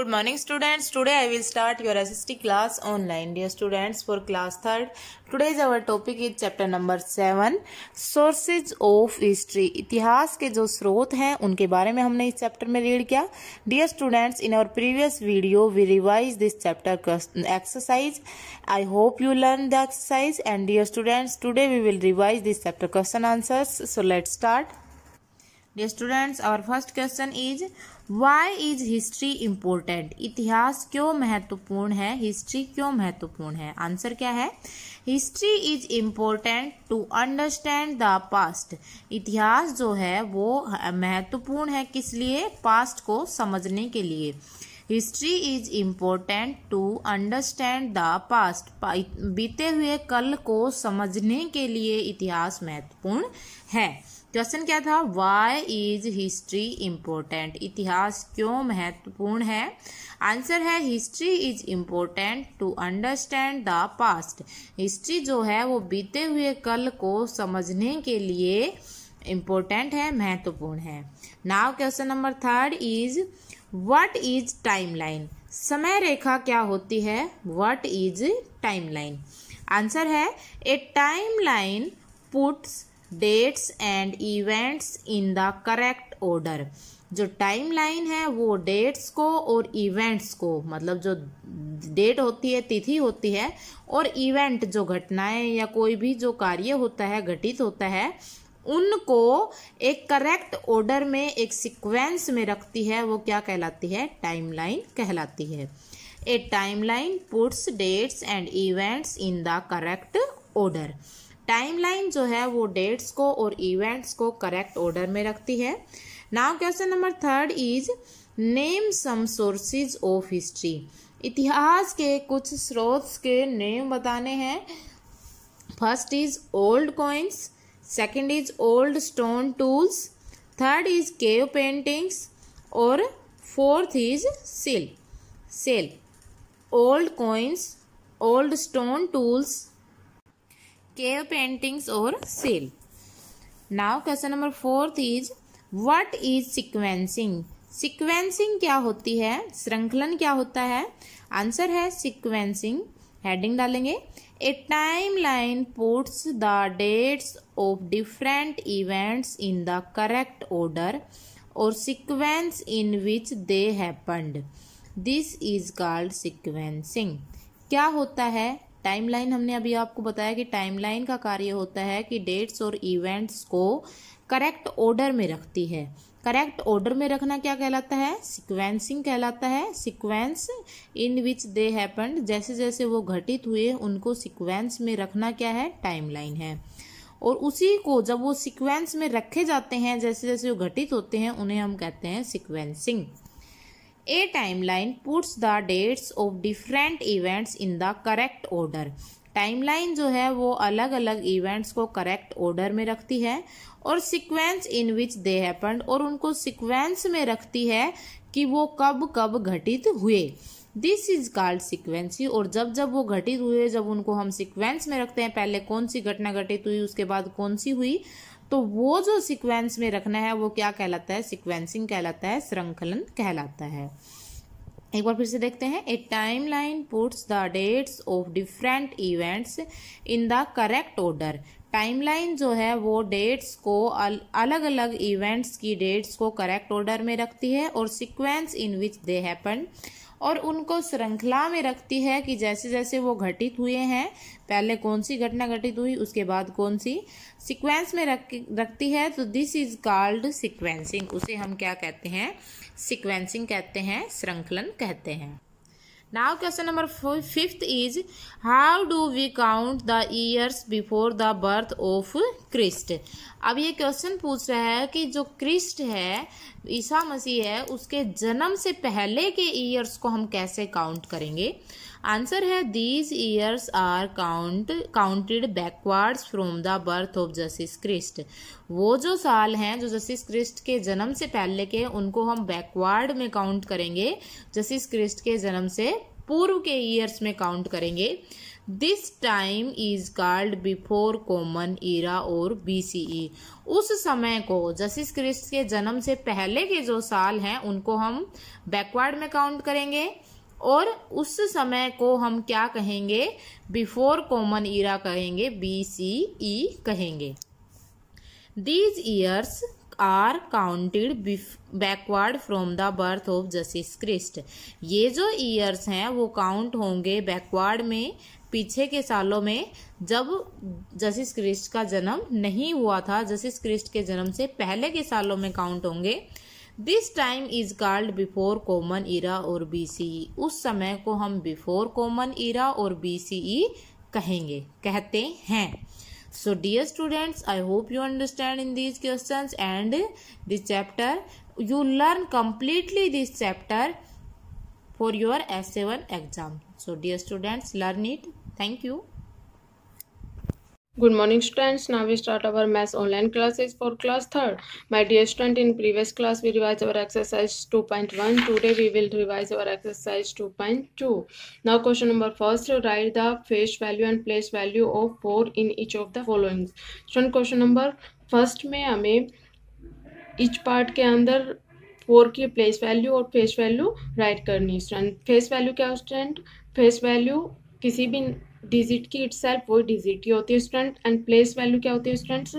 Good morning students. Today I will start your SST class online. Dear students, for class 3rd, today's our topic is chapter number 7, sources of history. इतिहास के जो स्रोत हैं उनके बारे में हमने इस चैप्टर में रीड किया. Dear students, in our previous video we revised this chapter exercise. I hope you learned the exercise. And dear students, today we will revise this chapter question answers. So let's start. Dear students, our first question is why is history important? इतिहास क्यों महत्वपूर्ण है? History क्यों महत्वपूर्ण है? Answer क्या है? History is important to understand the past. इतिहास जो है वो महत्वपूर्ण है किस लिए? पास्ट को समझने के लिए. History is important to understand the past. बीते हुए कल को समझने के लिए इतिहास महत्वपूर्ण है. क्वेश्चन क्या था? Why is history important? इतिहास क्यों महत्वपूर्ण है? आंसर है history is important to understand the past. History जो है वो बीते हुए कल को समझने के लिए इम्पोर्टेंट है, महत्वपूर्ण है. Now question number 3 is what is timeline? समय रेखा क्या होती है? What is timeline? आंसर है a timeline puts dates and events in the correct order. जो टाइमलाइन है वो डेट्स को और इवेंट्स को, मतलब जो डेट होती है, तिथि होती है, और इवेंट जो घटनाएं या कोई भी जो कार्य होता है, घटित होता है, उनको एक करेक्ट ऑर्डर में, एक सीक्वेंस में रखती है. वो क्या कहलाती है? टाइमलाइन कहलाती है. A timeline puts dates and events in the correct order. Timeline जो है वो डेट्स को और इवेंट्स को करेक्ट ऑर्डर में रखती है. Now question number 3 is name some sources of history. इतिहास के कुछ स्रोत के नेम बताने हैं. First is old coins, second is old stone tools, third is cave paintings और fourth is seal. Old coins, old stone tools, cave paintings और seal. Now question number 4 is what is sequencing? Sequencing क्या होती है? श्रृंखलन क्या होता है? Answer है sequencing. Heading डालेंगे a timeline puts the dates of different events in the correct order और sequence in which they happened. This is called sequencing. क्या होता है टाइमलाइन? हमने अभी आपको बताया कि टाइमलाइन का कार्य होता है कि डेट्स और इवेंट्स को करेक्ट ऑर्डर में रखती है. करेक्ट ऑर्डर में रखना क्या कहलाता है? सीक्वेंसिंग कहलाता है. Sequence in which they happened, जैसे जैसे वो घटित हुए उनको सीक्वेंस में रखना क्या है? टाइमलाइन है. और उसी को जब वो सीक्वेंस में रखे जाते हैं, जैसे जैसे वो घटित होते हैं, उन्हें हम कहते हैं sequencing. A timeline puts the dates of different events in the correct order. Timeline जो है वो अलग अलग इवेंट्स को करेक्ट ऑर्डर में रखती है और sequence in which they happened, और उनको सीक्वेंस में रखती है कि वो कब कब घटित हुए. This is called sequencing. और जब जब वो घटित हुए, जब उनको हम सीक्वेंस में रखते हैं, पहले कौन सी घटना घटित हुई, उसके बाद कौन सी हुई, तो वो जो सीक्वेंस में रखना है वो क्या कहलाता है? सीक्वेंसिंग कहलाता है, श्रृंखलन कहलाता है. एक बार फिर से देखते हैं. A timeline puts the dates of different events in the correct order. Timeline जो है वो डेट्स को, अलग अलग इवेंट्स की डेट्स को करेक्ट ऑर्डर में रखती है और sequence in which they happen, और उनको श्रृंखला में रखती है कि जैसे जैसे वो घटित हुए हैं, पहले कौन सी घटना घटित हुई, उसके बाद कौन सी, सीक्वेंस में रखती है. तो दिस इज कॉल्ड सीक्वेंसिंग. उसे हम क्या कहते हैं? सीक्वेंसिंग कहते हैं, श्रृंखलन कहते हैं. Now question number 5 is how do we count the years before the birth of Christ. अब ये क्वेश्चन पूछ रहा है कि जो क्रिस्ट है, ईसा मसीह है, उसके जन्म से पहले के ईयर्स को हम कैसे काउंट करेंगे. आंसर है these years are counted backwards from the birth of Jesus Christ. वो जो साल हैं जो जसीस क्रिस्ट के जन्म से पहले के, उनको हम बैकवर्ड में काउंट करेंगे. जसीस क्रिस्ट के जन्म से पूर्व के ईयर्स में काउंट करेंगे. This time is called before common era और BCE। उस समय को, जसीस क्रिस्ट के जन्म से पहले के जो साल हैं उनको हम बैकवर्ड में काउंट करेंगे, और उस समय को हम क्या कहेंगे, बिफोर कॉमन ईरा कहेंगे, BCE कहेंगे। These years are counted backward from the birth of Jesus Christ. ये जो ईयर्स हैं वो काउंट होंगे बैकवर्ड में, पीछे के सालों में, जब जसीस क्रिस्ट का जन्म नहीं हुआ था, जसीस क्रिस्ट के जन्म से पहले के सालों में काउंट होंगे। This time is called before common era और BCE। उस समय को हम बिफोर कॉमन ईरा और BCE कहते हैं। So dear students, I hope you understand in these questions and this chapter. You learn completely this chapter for your SA1 exam. So dear students, learn it. Thank you. Good morning students. Now we start our maths online classes for class 3rd. My dear student, in previous class we revised our exercise 2.1. Today we will revise our exercise 2.2. Now question number first, write the face value and place value of 4 in each of the following. Student question number first में हमें each part के अंदर 4 की place value और face value right करनी है। Student face value क्या है स्टूडेंट, फेस वैल्यू किसी भी डिजिट की इटसेल्फ वही डिजिट की होती है स्टूडेंट। एंड प्लेस वैल्यू क्या होती है स्टूडेंट्स,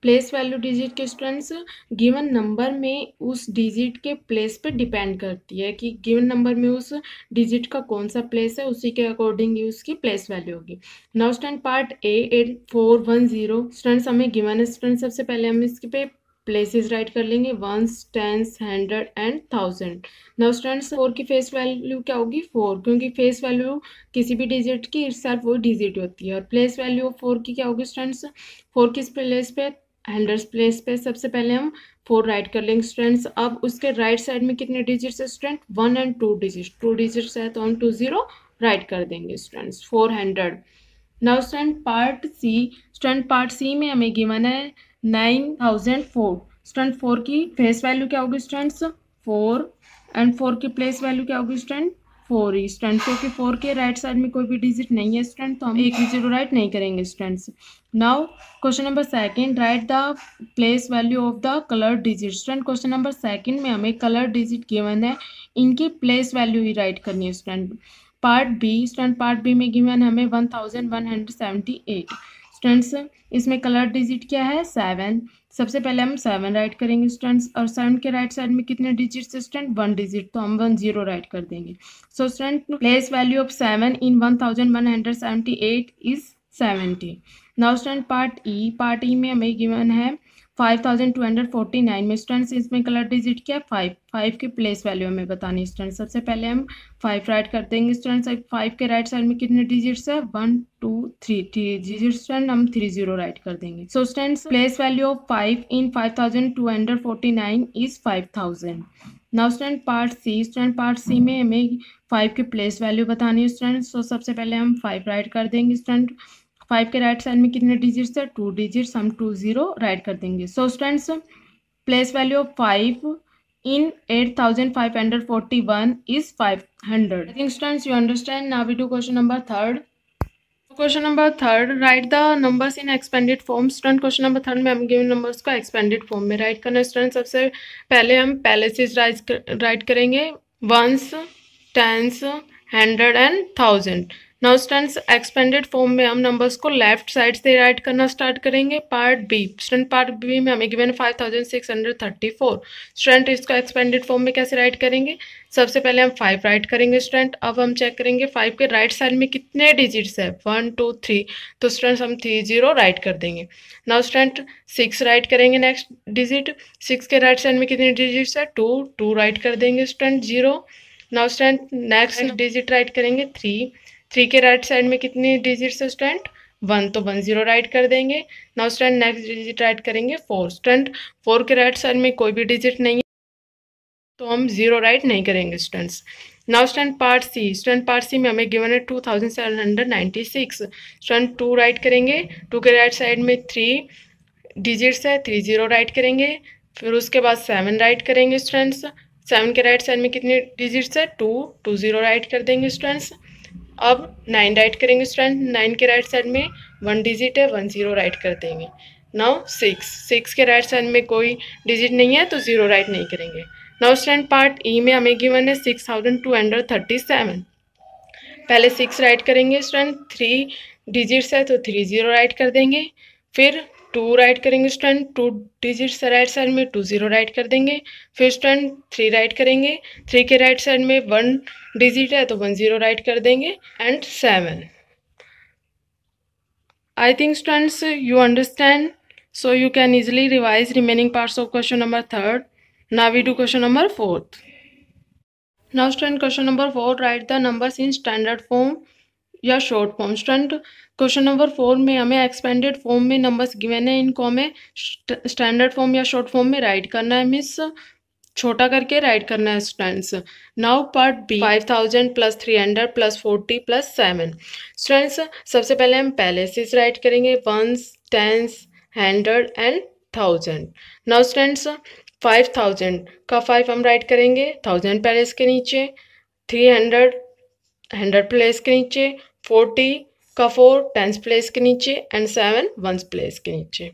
प्लेस वैल्यू डिजिट के स्टूडेंट्स गिवन नंबर में उस डिजिट के प्लेस पे डिपेंड करती है कि गिवन नंबर में उस डिजिट का कौन सा प्लेस है, उसी के अकॉर्डिंग ही उसकी प्लेस वैल्यू होगी। Now student part A 8410 students हमें गिवन है स्टूडेंट। सबसे पहले हम इसके पे प्लेसेस राइट कर लेंगे, ones, tens, 100 and 1000। Now students 4 की फेस वैल्यू क्या होगी 4, क्योंकि फेस वैल्यू किसी भी डिजिट की इटसेल्फ वो डिजिट होती है। और प्लेस वैल्यू ऑफ 4 की क्या होगी स्टूडेंट्स, 4 किस प्लेस पे, 100 प्लेस पे। सबसे पहले हम 4 राइट कर लेंगे स्टूडेंट्स। अब उसके राइट साइड में कितने डिजिट्स है स्टूडेंट, 1 एंड 2 डिजिट्स है, तो हम 20 राइट कर देंगे students, 400। Now student part C, student part C में हमें गिवन है 9004। स्टूडेंट 4 की फेस वैल्यू क्या होगी स्टूडेंट्स 4, एंड 4 की प्लेस वैल्यू क्या होगी स्टूडेंट 4 ही स्टूडेंट, क्योंकि 4 के राइट साइड में कोई भी डिजिट नहीं है स्टूडेंट, तो हम एक भी 0 राइट नहीं करेंगे students. Now question number second, right the place value of the colour digit. Student question number second में हमें कलर डिजिट गिवन है, इनकी प्लेस वैल्यू ही राइट करनी है student. Part B, student part B में गिवन हमें 1178 स्टूडेंट्स। इसमें colour digit क्या है 7। सबसे पहले हम 7 राइट करेंगे स्टूडेंट्स, और 7 के राइट साइड में कितने डिजिट्स है स्टूडेंट 1 डिजिट, तो हम 10 राइट कर देंगे। So student place value of 7 in 1178 is 70। Now student part E में हमें गिवन है 5249 में स्टूडेंट्स। इसमें कलर डिजिट क्या है 5 की प्लेस वैल्यू हमें बतानी स्टूडेंट। सबसे पहले हम 5 राइट कर देंगे स्टूडेंट्स। 5 के राइट साइड में कितने डिजिट्स है 1 2 3 डिजिट्स स्टूडेंट, हम 30 राइट कर देंगे। So students place value of 5 in 5249 is 5000। Now student part C, student part C में हमें 5 की प्लेस वैल्यू बतानी है स्टूडेंट। सो सबसे पहले हम 5 राइट कर देंगे स्टूडेंट। 5 के राइट साइड में कितने डिजिट्स है 2 डिजिट्स, हम 20 राइट कर देंगे। So students place value of 5 in 8541 is 500. I think students you understand. Now we do question number 3rd. Question number 3rd, write the numbers in expanded form. Student question number 3rd में हम given numbers को expanded form में write करना है student. सबसे पहले हम places write करेंगे, ones, tens, 100 and 1000। Now students expanded form में हम नंबर्स को लेफ्ट साइड से राइट करना स्टार्ट करेंगे। Part B, student part B में हमें गिवन 5634। स्टूडेंट इसको एक्सपेंडेड फॉर्म में कैसे राइट करेंगे, सबसे पहले हम 5 राइट करेंगे स्टूडेंट। अब हम चेक करेंगे 5 के राइट साइड में कितने डिजिट्स है 1 2 3, तो स्टूडेंट्स हम 30 राइट कर देंगे। नाउ स्टूडेंट 6 राइट करेंगे नेक्स्ट डिजिट। 6 के राइट साइड में कितने डिजिट्स है 2 राइट कर देंगे student 0। Now student next digit right करेंगे 3 के राइट साइड में कितने डिजिट्स है स्टूडेंट 1, तो 10 राइट कर देंगे। Now student next digit right करेंगे 4। स्टूडेंट 4 के राइट साइड में कोई भी डिजिट नहीं है, तो हम 0 राइट नहीं करेंगे students. Now student part C, student part C में हमें गिवन है 2796। स्टूडेंट 2 राइट करेंगे। 2 के राइट साइड में 3 डिजिट्स है, 30 राइट करेंगे। फिर उसके बाद 7 राइट करेंगे स्टूडेंट्स। 7 के राइट साइड में कितने डिजिट्स है 2 20 राइट कर देंगे स्टूडेंट्स। अब 9 राइट करेंगे स्टूडेंट, 9 के राइट साइड में 1 डिजिट है, 1 0 राइट कर देंगे। नाउ 6 के राइट साइड में कोई डिजिट नहीं है तो 0 राइट नहीं करेंगे। नाउ स्टूडेंट पार्ट ई में हमें गिवन है 6237। पहले 6 राइट करेंगे स्टूडेंट, 3 डिजिट्स है तो 3 0 राइट कर देंगे। फिर 2 राइट करेंगे स्टूडेंट, 2 डिजिट्स राइट साइड में 2 0 राइट कर देंगे। फिर स्टूडेंट 3 राइट करेंगे, 3 के राइट साइड में 1 डिजिट है तो 1 0 राइट कर देंगे। And 7। I think students you understand, so you can easily revise remaining parts of question number 3rd. Now we do question number 4th. Now student question number 4, write the numbers in standard form या short form. Student question number 4 में हमें expanded form में numbers given है, इनको हमें standard form या short form में write करना है, मिस छोटा करके राइट करना है students. Now part B 5000 plus 300 plus 40 plus 7। Students सबसे पहले हम पैलेसेस राइट करेंगे, ones, tens, 100 and 1000। Now students 5000 का 5 हम राइट करेंगे 1000 पैलेस के नीचे, 300 100 प्लेस के नीचे, 40 का 4 टेंस प्लेस के नीचे एंड 7 वंस प्लेस के नीचे।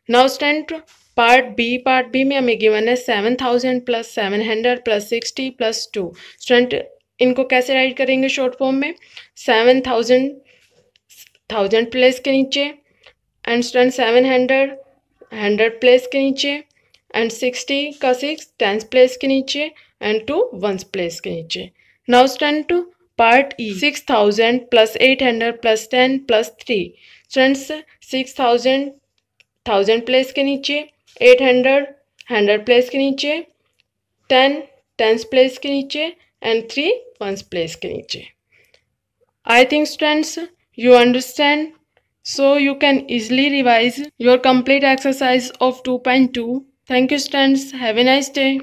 नाउ स्टूडेंट पार्ट बी में हमें गिवन है 7000 प्लस 700 प्लस 60 प्लस 2। स्टूडेंट इनको कैसे राइट करेंगे शॉर्ट फॉर्म में, 7000 1000 प्लेस के नीचे एंड स्टूडेंट 700 100 प्लेस के नीचे एंड 60 का 6 10 प्लेस के नीचे एंड 2 वंस प्लेस के नीचे। नाउ स्टूडेंट पार्ट ई 6000 plus 800 plus 10 plus 3। Students 6000 1000 place के नीचे, 800 100 प्लेस के नीचे, 10 10 प्लेस के नीचे एंड 3 वंस प्लेस के नीचे। I think students you understand, so you can easily revise your complete exercise of 2.2. Thank you students, have a nice day.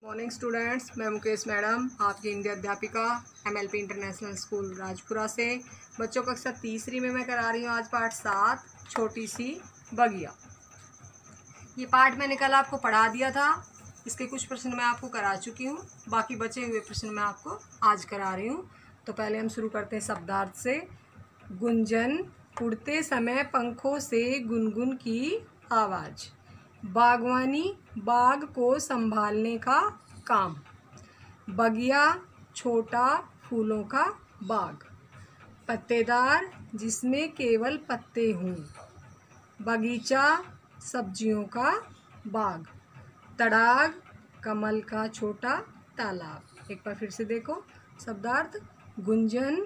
Morning students, मैं Mukesh madam आपकी हिंदी अध्यापिका MLP इंटरनेशनल स्कूल राजपुरा से। बच्चों को कक्षा तीसरी में मैं करा रही हूँ आज पाठ 7, छोटी सी बगिया। ये पाठ मैंने कल आपको पढ़ा दिया था, इसके कुछ प्रश्न मैं आपको करा चुकी हूँ, बाकी बचे हुए प्रश्न मैं आपको आज करा रही हूँ। तो पहले हम शुरू करते हैं शब्दार्थ से। गुंजन, उड़ते समय पंखों से गुनगुन की आवाज़। बागवानी, बाग को संभालने का काम। बगिया, छोटा फूलों का बाग। पत्तेदार, जिसमें केवल पत्ते हों। बगीचा, सब्जियों का बाग। तड़ाग, कमल का छोटा तालाब। एक बार फिर से देखो शब्दार्थ। गुंजन,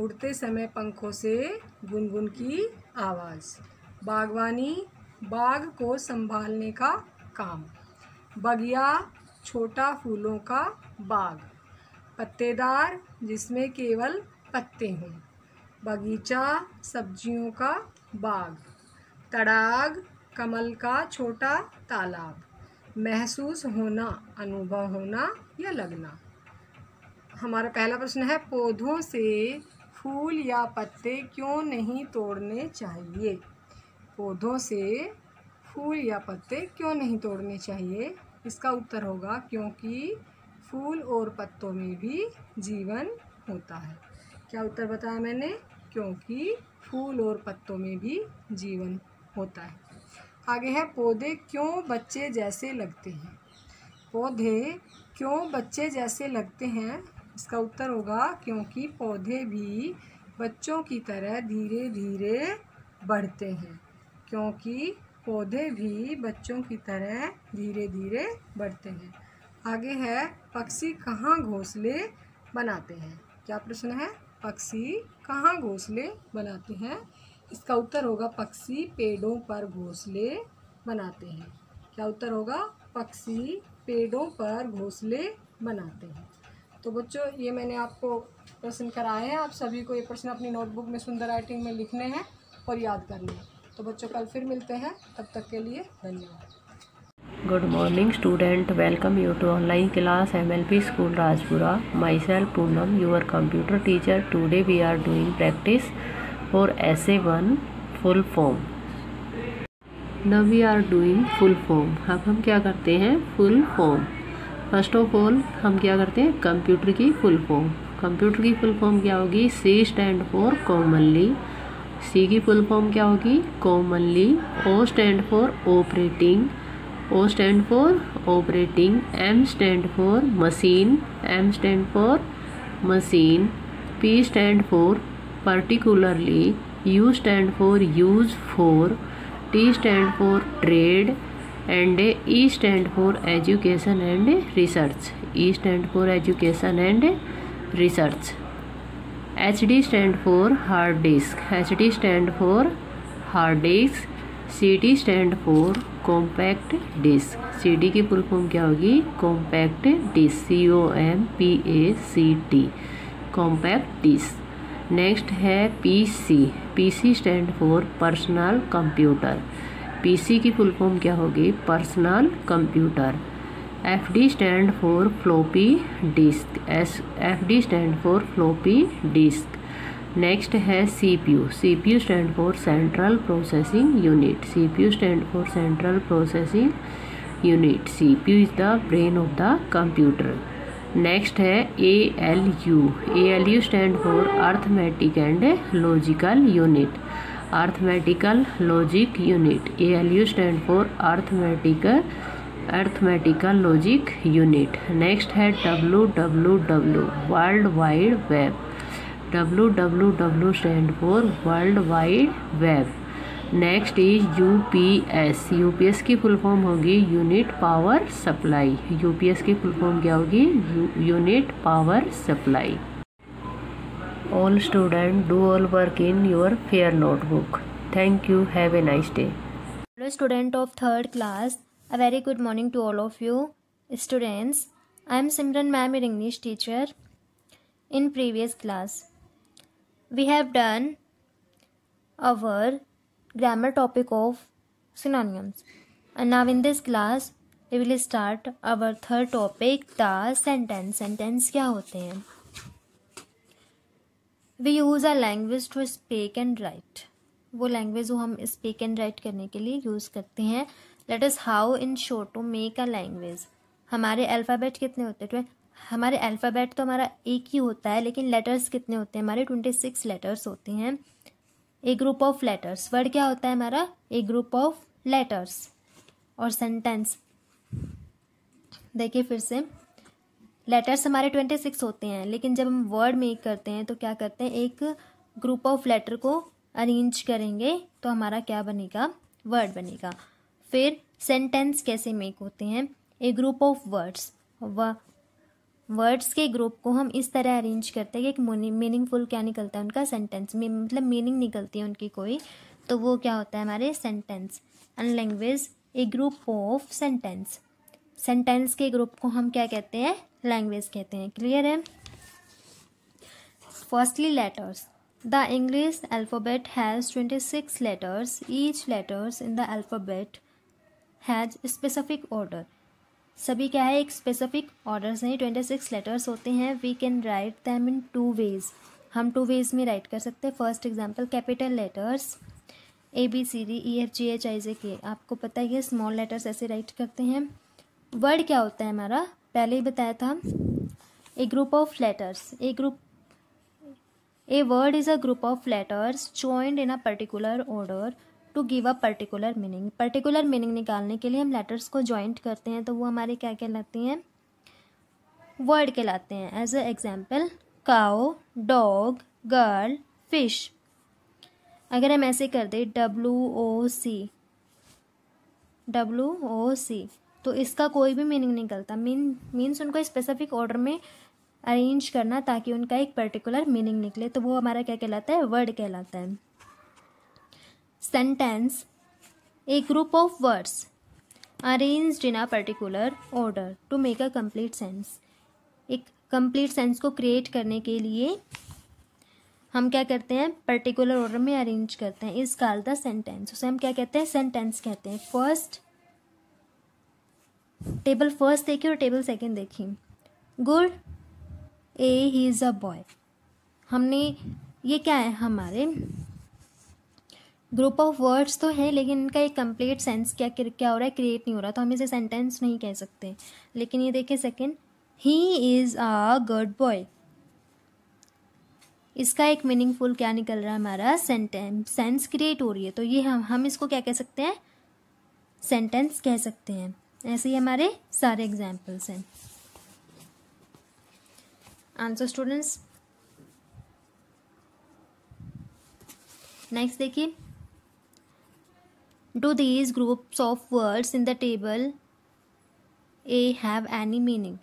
उड़ते समय पंखों से गुनगुन की आवाज़। बागवानी, बाग को संभालने का काम। बगिया, छोटा फूलों का बाग। पत्तेदार, जिसमें केवल पत्ते हों। बगीचा, सब्जियों का बाग। तड़ाग, कमल का छोटा तालाब। महसूस होना, अनुभव होना या लगना। हमारा पहला प्रश्न है, पौधों से फूल या पत्ते क्यों नहीं तोड़ने चाहिए। पौधों से फूल या पत्ते क्यों नहीं तोड़ने चाहिए। इसका उत्तर होगा क्योंकि फूल और पत्तों में भी जीवन होता है। क्या उत्तर बताया मैंने, क्योंकि फूल और पत्तों में भी जीवन होता है। आगे है, पौधे क्यों बच्चे जैसे लगते हैं। पौधे क्यों बच्चे जैसे लगते हैं। इसका उत्तर होगा क्योंकि पौधे भी बच्चों की तरह धीरे धीरे बढ़ते हैं। क्योंकि पौधे भी बच्चों की तरह धीरे धीरे बढ़ते हैं। आगे है, पक्षी कहाँ घोंसले बनाते हैं। क्या प्रश्न है, पक्षी कहाँ घोंसले बनाते हैं। इसका उत्तर होगा पक्षी पेड़ों पर घोंसले बनाते हैं। क्या उत्तर होगा, पक्षी पेड़ों पर घोंसले बनाते हैं। तो बच्चों ये मैंने आपको प्रश्न कराए हैं, आप सभी को ये प्रश्न अपनी नोटबुक में सुंदर राइटिंग में लिखने हैं और याद करने हैं। तो बच्चों कल फिर मिलते हैं, तब तक के लिए धन्यवाद। Good morning student, welcome you to online class MLP school Rajpura. Myself Poonam, your computer teacher. Today we are doing practice for essay 1 full form. Now we are doing full form. अब हम क्या करते हैं, full form. First of all हम क्या करते हैं, computer की फुल फॉर्म। कंप्यूटर की फुल फॉर्म क्या होगी? C stand for commonly, C की फुल फॉर्म क्या होगी? Commonly. O stand for operating, O stand for operating. M stand for machine, M stand for machine. P stand for particularly, U stand for use for, T stand for trade, and E stand for education and research, E stand for education and research. HD stand for hard disk, HD stand for hard disk. CD stand for compact disk, CD की full form क्या होगी? compact disk, COMPACT, compact disk. Next है PC, PC stand for personal computer, PC की full form क्या होगी? Personal computer. FD stand for floppy disk, FD stand for floppy disk. Next है CPU, CPU stand for central processing unit, CPU stand for central processing unit. CPU is the brain of the computer. Next है ALU, ALU stand for arithmetic and logical unit, arithmetical logic unit. ALU stand for arithmetical logic unit. Next है WWW, world wide web, WWW stand for world wide web. Next is UPS, UPS की full form होगी unit power supply, UPS की full form क्या होगी? Unit power supply. All student do all work in your fair notebook. Thank you, have a nice day. Hello student of 3rd class, a very good morning to all of you students. I am Simran ma'am, your English teacher. In previous class we have done our grammar topic of synonyms, and now in this class we will start our 3rd topic, the sentence. Sentence क्या होते हैं? We use a language to speak and write, वो language जो हम speak and right करने के लिए use करते हैं। Let us how in short to make a language. हमारे अल्फ़ाबेट कितने होते हैं? हमारे अल्फ़ाबेट तो हमारा एक ही होता है, लेकिन लेटर्स कितने होते हैं? हमारे 26 लेटर्स होते हैं। ए ग्रुप ऑफ लेटर्स, वर्ड क्या होता है हमारा? ए ग्रुप ऑफ लेटर्स। और सेंटेंस देखिए फिर से, लेटर्स हमारे 26 होते हैं, लेकिन जब हम वर्ड मेक करते हैं तो क्या करते हैं? एक ग्रुप ऑफ लेटर को अरेंज करेंगे तो हमारा क्या बनेगा? वर्ड बनेगा। फिर सेंटेंस कैसे मेक होते हैं? ए ग्रुप ऑफ वर्ड्स, वर्ड्स के ग्रुप को हम इस तरह अरेंज करते हैं कि एक मीनिंगफुल क्या निकलता है उनका? सेंटेंस में, मतलब मीनिंग निकलती है उनकी कोई, तो वो क्या होता है? हमारे sentence. And language A group of sentence, sentence के ग्रुप को हम क्या कहते हैं? लैंग्वेज कहते हैं। क्लियर है? Firstly letters. The English alphabet has 26 letters. Each letters in the alphabet has specific order. सभी क्या है? एक स्पेसिफिक ऑर्डर से 26 लेटर्स होते हैं। We can write them in 2 ways, हम 2 ways में राइट कर सकते हैं। First example, capital letters ABCDEFGHIJK, आपको पता है ये स्मॉल लेटर्स ऐसे राइट करते हैं। वर्ड क्या होता है हमारा? पहले ही बताया था, a group of letters. A word is a group of letters joined in a particular order to give a particular meaning. Particular meaning निकालने के लिए हम letters को joint करते हैं, तो वो हमारे क्या कहलाती हैं? Word कहलाते हैं। As a example, cow, dog, girl, fish. अगर हम ऐसे कर दें WOC, तो इसका कोई भी मीनिंग निकलता। मीन्स उनको स्पेसिफिक ऑर्डर में अरेंज करना ताकि उनका एक पर्टिकुलर मीनिंग निकले, तो वो हमारा क्या कहलाता है? वर्ड कहलाता है। Sentence a group of words arranged in a particular order to make a complete sense. एक कंप्लीट सेंस को क्रिएट करने के लिए हम क्या करते हैं? पर्टिकुलर ऑर्डर में अरेंज करते हैं। इज कॉल्ड द सेंटेंस, उसे हम क्या कहते हैं? सेंटेंस कहते हैं। फर्स्ट टेबल फर्स्ट देखिए और टेबल सेकेंड देखिए। Good, A he is a boy. हमने ये क्या है? हमारे ग्रुप ऑफ वर्ड्स तो है, लेकिन इनका एक कंप्लीट सेंस क्या हो रहा है? क्रिएट नहीं हो रहा, तो हम इसे सेंटेंस नहीं कह सकते। लेकिन ये देखिए second, he is a good boy. इसका एक मीनिंगफुल क्या निकल रहा है हमारा सेंस क्रिएट हो रही है, तो ये हम इसको क्या कह सकते हैं, सेंटेंस कह सकते हैं। ऐसे ही हमारे सारे एग्जाम्पल्स हैं। आंसर स्टूडेंट्स, नेक्स्ट देखिए, do these groups of words in the table A have any meaning.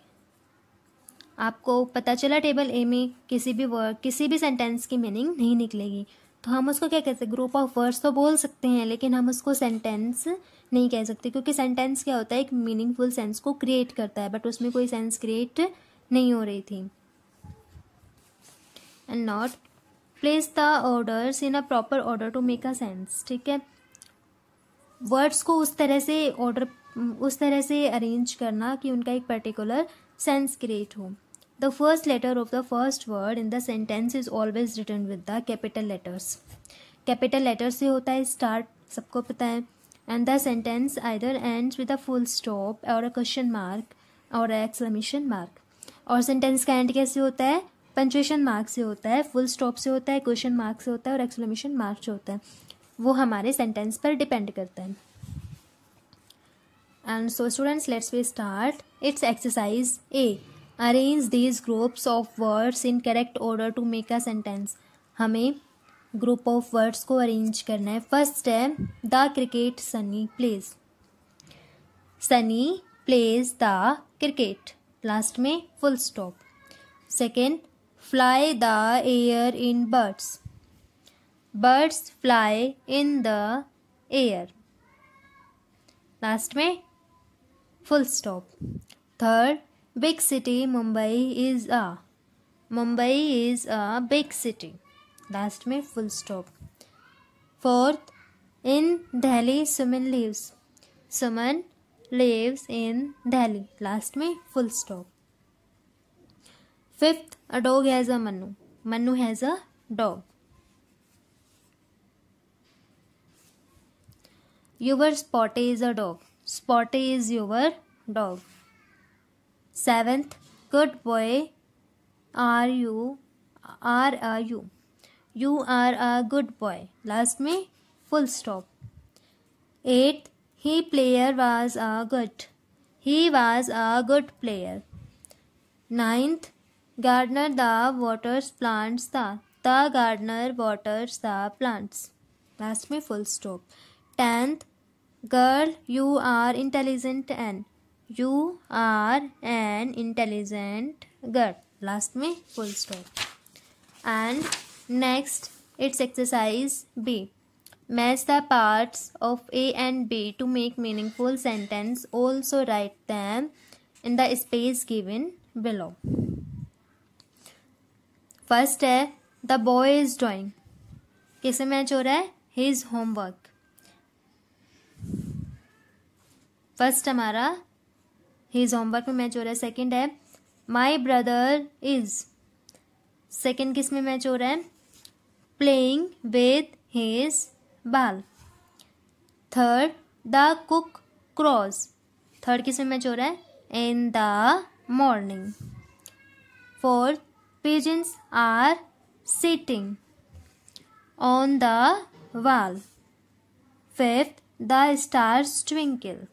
आपको पता चला टेबल ए में किसी भी वर्ड, किसी भी सेंटेंस की मीनिंग नहीं निकलेगी, तो हम उसको क्या कहते हैं, ग्रुप ऑफ वर्ड्स तो बोल सकते हैं, लेकिन हम उसको सेंटेंस नहीं कह सकते, क्योंकि सेंटेंस क्या होता है, एक मीनिंगफुल सेंस को क्रिएट करता है, बट उसमें कोई सेंस क्रिएट नहीं हो रही थी। And not place the orders in a proper order to make a sense. ठीक है, वर्ड्स को उस तरह से अरेंज करना कि उनका एक पर्टिकुलर सेंस क्रिएट हो। The first letter of the first word in the sentence is always written with the capital letters. Capital letter से होता है स्टार्ट, सबको पता है। And the sentence either ends with a full stop और a question mark और exclamation mark. और sentence का एंड कैसे होता है, पंक्चुएशन मार्क से होता है, फुल स्टॉप से होता है, क्वेश्चन मार्क से होता है और एक्सक्लेमेशन मार्क से होता है। वो हमारे सेंटेंस पर डिपेंड करता है। And so students, let's we start. It's exercise A. Arrange these groups of words in correct order to make a sentence. हमें group of words को arrange करना है। First है the cricket Sunny plays. Sunny plays the cricket. Last में full stop. Second, fly the air in birds. Birds fly in the air. Last में full stop. Third, big city Mumbai is a big city. Last में full stop. Fourth, in Delhi Suman lives. Suman lives in Delhi. Last में full stop. Fifth, a dog has a Manu. Manu has a dog. Your Spotty is a dog. Spotty is your dog. Seventh, good boy are you. You are a good boy. Last में full stop. Eighth, he was a good player. Ninth, gardener the waters plants the gardener waters the plants. Last में full stop. 10th, girl, you are intelligent and you are an intelligent girl. Last में full stop. And next, it's exercise B. Match the parts of A and B to make meaningful sentence. Also write them in the space given below. First है the boy is doing. किसे match हो रहा है, his homework. First हमारा his homework में match हो रहा है। सेकंड है माई ब्रदर इज, सेकंड किस में मैच हो रहा है, playing with his ball. Third the cook cross, third किस में मैच हो रहा है, in the morning. Fourth pigeons are sitting on the wall. Fifth the stars twinkle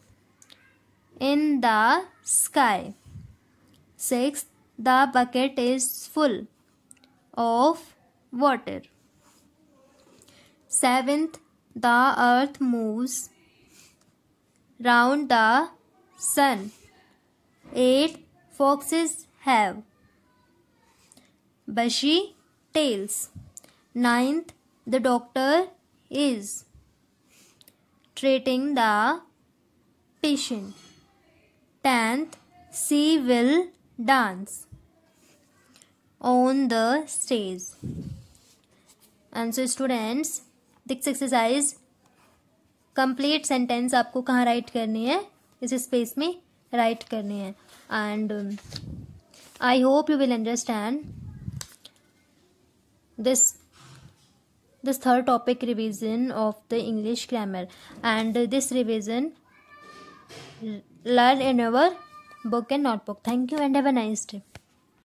in the sky. Sixth, the bucket is full of water. Seventh, the earth moves round the sun. Eighth, foxes have bushy tails. Ninth, the doctor is treating the patient. 10th, she will dance on the stage. And so students, this exercise complete sentence आपको कहाँ right करनी है, इस space में right करनी है. And I hope you will understand this third topic revision of the English grammar, and this revision learn in our book and notebook. Thank you and have a nice day.